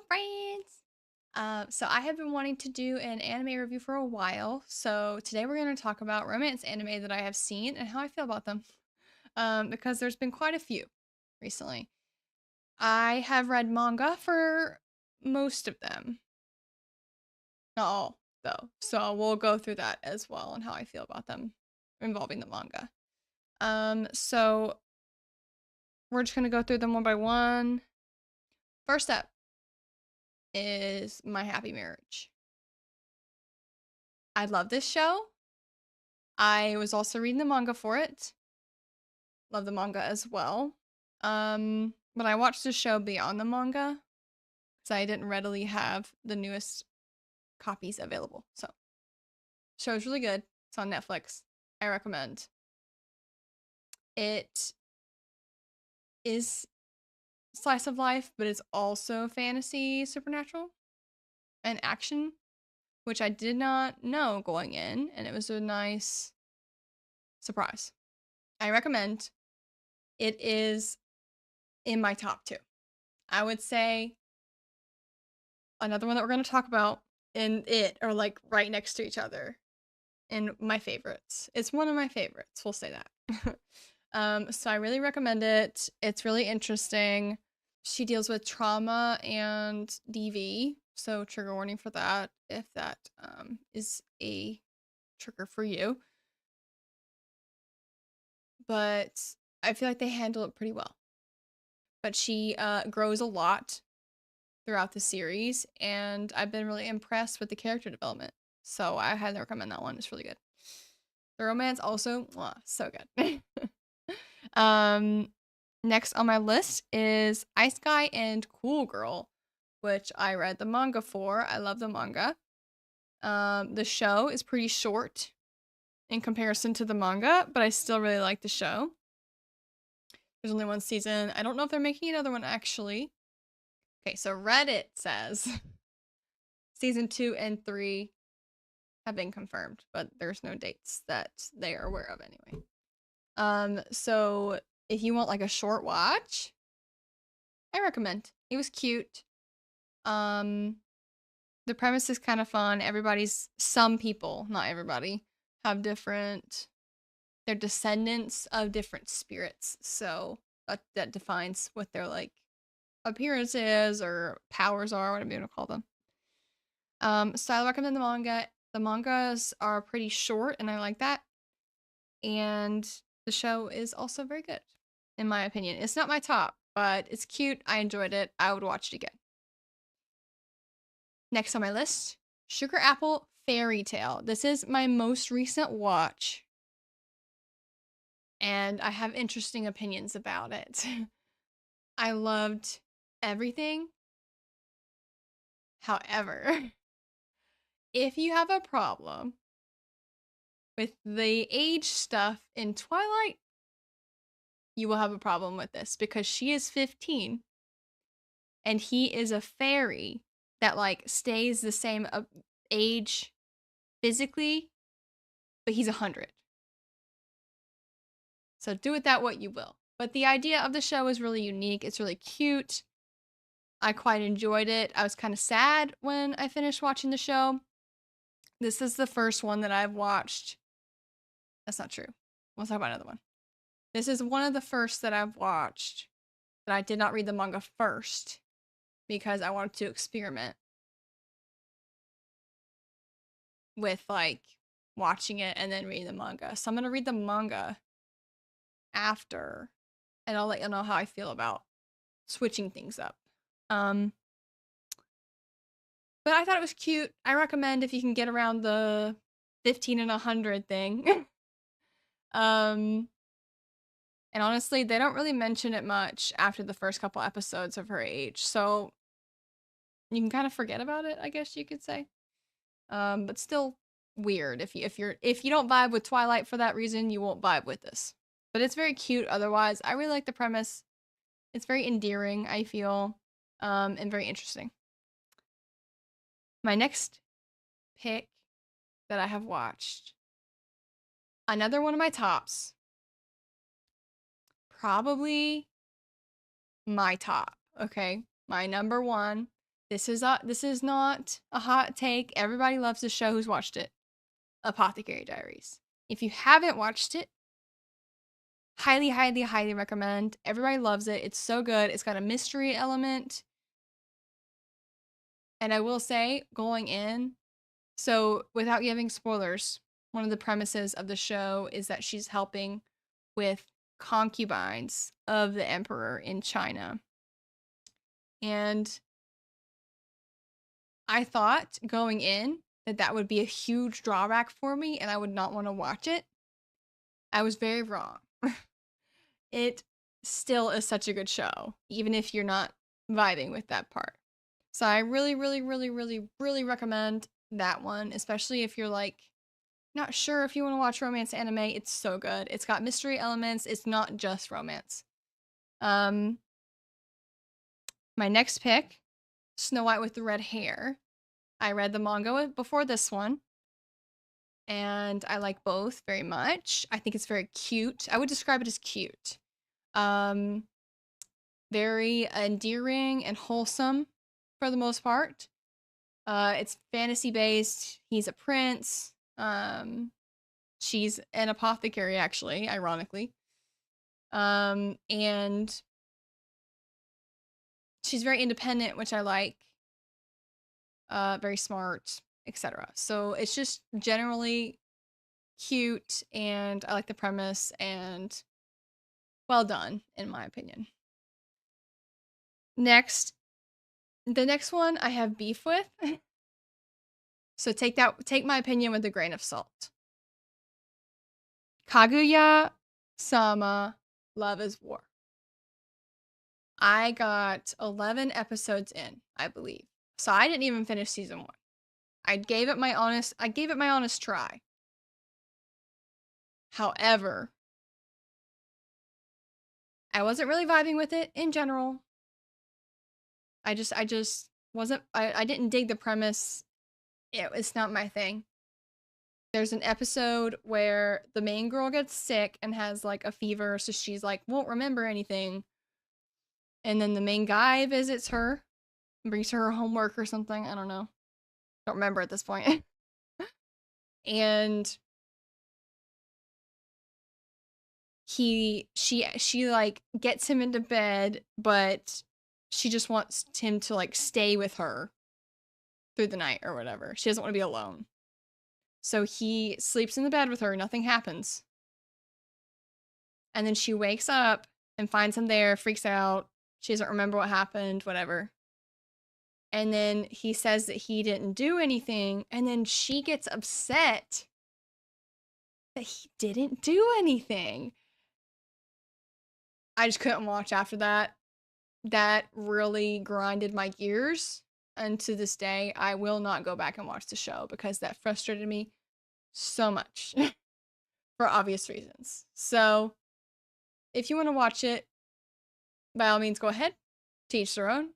friends! So I have been wanting to do an anime review for a while. So today we're going to talk about romance anime that I have seen and how I feel about them. Because there's been quite a few recently. I have read manga for most of them. Not all, though. So we'll go through that as well and how I feel about them involving the manga. So we're just going to go through them one by one. First up is My Happy Marriage. I love this show. I was also reading the manga for it. Love the manga as well. But I watched the show beyond the manga because I didn't readily have the newest copies available. So, show's really good. It's on Netflix. I recommend. It is slice of life, but it's also fantasy, supernatural, and action, which I did not know going in, and it was a nice surprise. I recommend. It is in my top two. I would say another one that we're going to talk about and it are like right next to each other in my favorites. It's one of my favorites, we'll say that. So I really recommend it. It's really interesting. She deals with trauma and DV, so trigger warning for that if that is a trigger for you. But I feel like they handle it pretty well. But she grows a lot throughout the series, and I've been really impressed with the character development. So I highly recommend that one. It's really good. The romance also, so good. um, Next on my list is Ice Guy and Cool Girl, which I read the manga for. I love the manga. The show is pretty short in comparison to the manga, but I still really like the show. There's only one season. I don't know if they're making another one actually. Okay, so Reddit says season 2 and 3 have been confirmed, but there's no dates that they are aware of anyway. So if you want like a short watch, I recommend. It was cute. The premise is kind of fun. Some people, not everybody, have different, they're descendants of different spirits. So that defines what their like appearance is or powers are, whatever you want to call them. So I recommend the manga. The mangas are pretty short, and I like that. And the show is also very good, in my opinion. It's not my top, but it's cute. I enjoyed it. I would watch it again. Next on my list, Sugar Apple Fairy Tale. This is my most recent watch, and I have interesting opinions about it. I loved everything. However, if you have a problem with the age stuff in Twilight, you will have a problem with this because she is 15 and he is a fairy that like stays the same age physically, but he's 100. So do with that what you will. But the idea of the show is really unique. It's really cute. I quite enjoyed it. I was kind of sad when I finished watching the show. This is the first one that I've watched. That's not true. We'll talk about another one. This is one of the first that I've watched that I did not read the manga first because I wanted to experiment with like watching it and then reading the manga. So I'm going to read the manga after and I'll let you know how I feel about switching things up. But I thought it was cute. I recommend if you can get around the 15 and 100 thing. And honestly, they don't really mention it much after the first couple episodes of her age. So you can kind of forget about it, I guess you could say. But still weird. If you don't vibe with Twilight for that reason, you won't vibe with this. But it's very cute otherwise. I really like the premise. It's very endearing, I feel, and very interesting. My next pick that I have watched, another one of my tops, probably my top, okay? My number one. this is not a hot take. Everybody loves the show who's watched it. Apothecary Diaries. If you haven't watched it, highly, highly, highly recommend. Everybody loves it. It's so good. It's got a mystery element. And I will say, going in, so without giving spoilers, one of the premises of the show is that she's helping with concubines of the emperor in China. And I thought going in that that would be a huge drawback for me and I would not want to watch it. I was very wrong. It still is such a good show, even if you're not vibing with that part. So I really, really, really, really, really recommend that one, especially if you're like not sure if you want to watch romance anime. It's so good. It's got mystery elements. It's not just romance. My next pick, Snow White with the Red Hair. I read the manga before this one, and I like both very much. I think it's very cute. I would describe it as cute. Very endearing and wholesome for the most part. It's fantasy based. He's a prince. She's an apothecary, actually, ironically. And she's very independent, which I like. Very smart, etc. So it's just generally cute, and I like the premise, and well done, in my opinion. Next, the next one I have beef with. So take my opinion with a grain of salt. Kaguya-sama Love is War. I got 11 episodes in, I believe. So I didn't even finish season 1. I gave it my honest try. However, I wasn't really vibing with it in general. I just wasn't I didn't dig the premise. It's not my thing. There's an episode where the main girl gets sick and has like a fever, so she's like won't remember anything. And then the main guy visits her, brings her homework or something. I don't know. Don't remember at this point. And she like gets him into bed, but she just wants him to like stay with her through the night or whatever. She doesn't want to be alone. So he sleeps in the bed with her, nothing happens. And then she wakes up and finds him there, freaks out. She doesn't remember what happened, whatever. And then he says that he didn't do anything, and then she gets upset that he didn't do anything. I just couldn't watch after that. That really grinded my gears. And to this day, I will not go back and watch the show because that frustrated me so much for obvious reasons. So, if you want to watch it, by all means, go ahead. To each their own.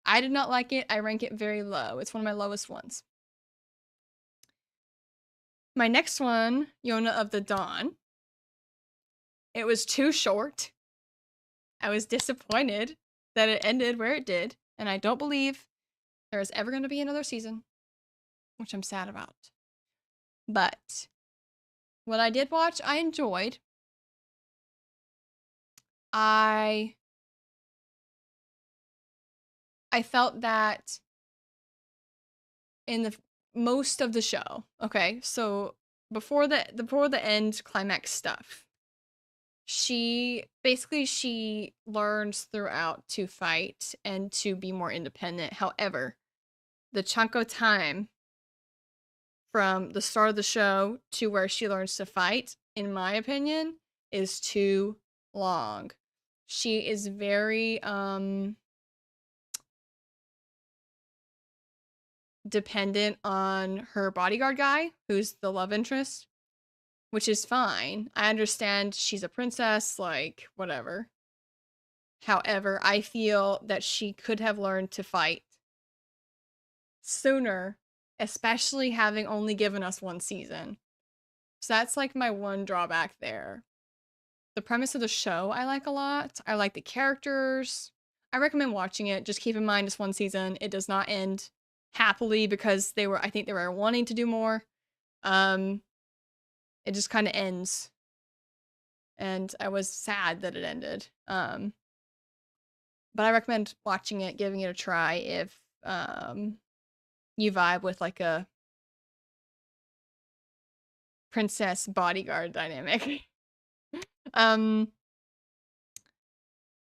I did not like it. I rank it very low. It's one of my lowest ones. My next one, Yona of the Dawn. It was too short. I was disappointed that it ended where it did, and I don't believe there is ever going to be another season, which I'm sad about. But what I did watch, I enjoyed. I felt that in the most of the show, okay, so before the end climax stuff, she learns throughout to fight and to be more independent. However, the chunk of time from the start of the show to where she learns to fight, in my opinion, is too long. She is very dependent on her bodyguard guy, who's the love interest, which is fine. I understand she's a princess, like, whatever. However, I feel that she could have learned to fight sooner, especially having only given us one season. So that's like my one drawback there. The premise of the show I like a lot. I like the characters. I recommend watching it. Just keep in mind it's one season. It does not end happily because I think they were wanting to do more. Um, it just kind of ends, and I was sad that it ended. But I recommend watching it, giving it a try if you vibe with like a princess bodyguard dynamic. um,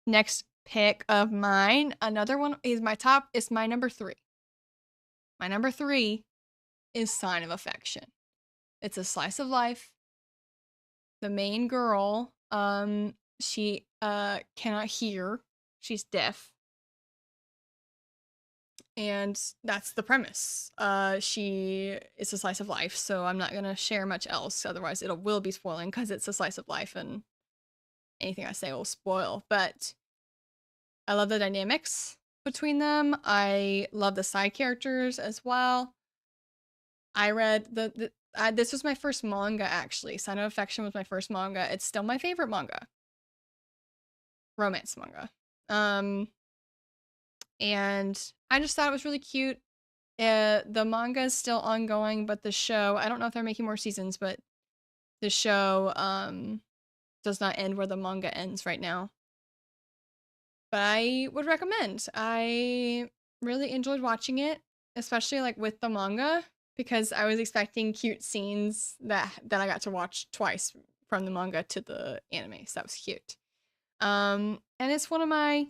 Next pick of mine, another one is my number 3. My number 3 is Sign of Affection. It's a slice of life. The main girl, she cannot hear. She's deaf. And that's the premise. She is a slice of life, so I'm not gonna share much else, otherwise it will be spoiling because it's a slice of life and anything I say will spoil. But I love the dynamics between them. I love the side characters as well. I read this was my first manga actually. Sign of Affection was my first manga. It's still my favorite manga. Romance manga. And I just thought it was really cute. The manga is still ongoing, but the show, I don't know if they're making more seasons, but the show does not end where the manga ends right now. But I would recommend. I really enjoyed watching it, especially like with the manga, because I was expecting cute scenes that I got to watch twice from the manga to the anime. So that was cute. And it's one of my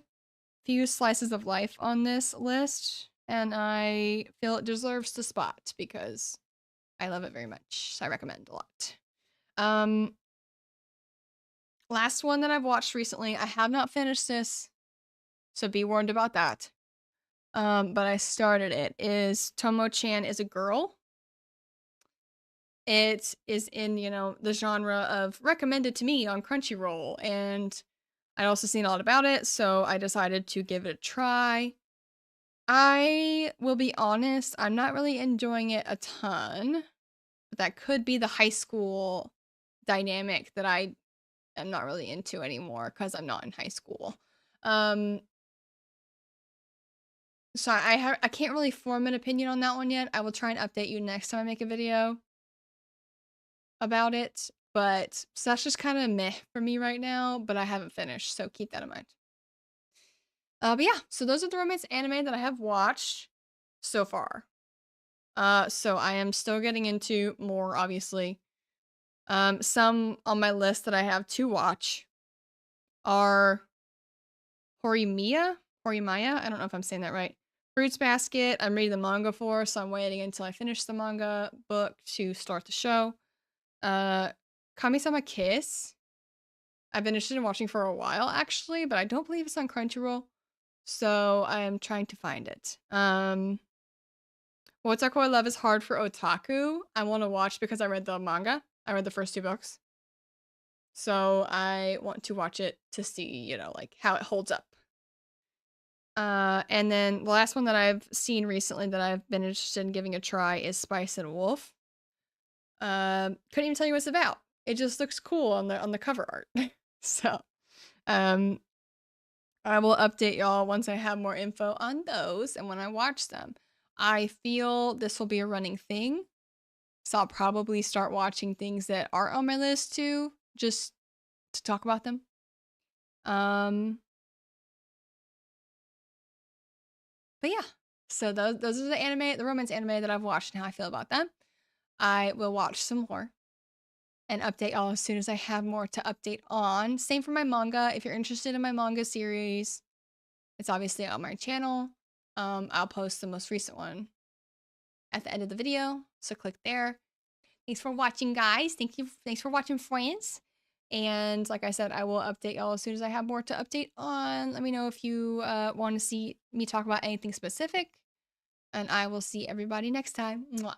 few slices of life on this list, and I feel it deserves the spot because I love it very much. So I recommend a lot. Last one that I've watched recently, I have not finished this, so be warned about that. But I started it, is Tomo-chan is a Girl. It is in, the genre of recommended to me on Crunchyroll, and I'd also seen a lot about it, so I decided to give it a try. I will be honest, I'm not really enjoying it a ton, but that could be the high school dynamic that I am not really into anymore because I'm not in high school. So I can't really form an opinion on that one yet. I will try and update you next time I make a video about it, but so that's just kind of meh for me right now, but I haven't finished, so keep that in mind. But yeah, so those are the romance anime that I have watched so far. So I am still getting into more, obviously. Some on my list that I have to watch are Horimiya? Horimaya? I don't know if I'm saying that right. Fruits Basket, I'm reading the manga for, so I'm waiting until I finish the manga book to start the show. Kami-sama Kiss, I've been interested in watching for a while, actually, but I don't believe it's on Crunchyroll, so I am trying to find it. Wotakoi Love is Hard for Otaku, I want to watch because I read the manga. I read the first 2 books. So I want to watch it to see, like how it holds up. And then the last one that I've seen recently that I've been interested in giving a try is Spice and Wolf. Couldn't even tell you what it's about. It just looks cool on the cover art. So, I will update y'all once I have more info on those and when I watch them. I feel this will be a running thing, so I'll probably start watching things that are on my list too, just to talk about them. But yeah, so those are the romance anime that I've watched and how I feel about them. I will watch some more and update y'all as soon as I have more to update on. Same for my manga. If you're interested in my manga series, it's obviously on my channel. I'll post the most recent one at the end of the video, so click there. Thanks for watching, guys. Thanks for watching, friends. And like I said, I will update y'all as soon as I have more to update on. Let me know if you want to see me talk about anything specific. And I will see everybody next time. Mwah.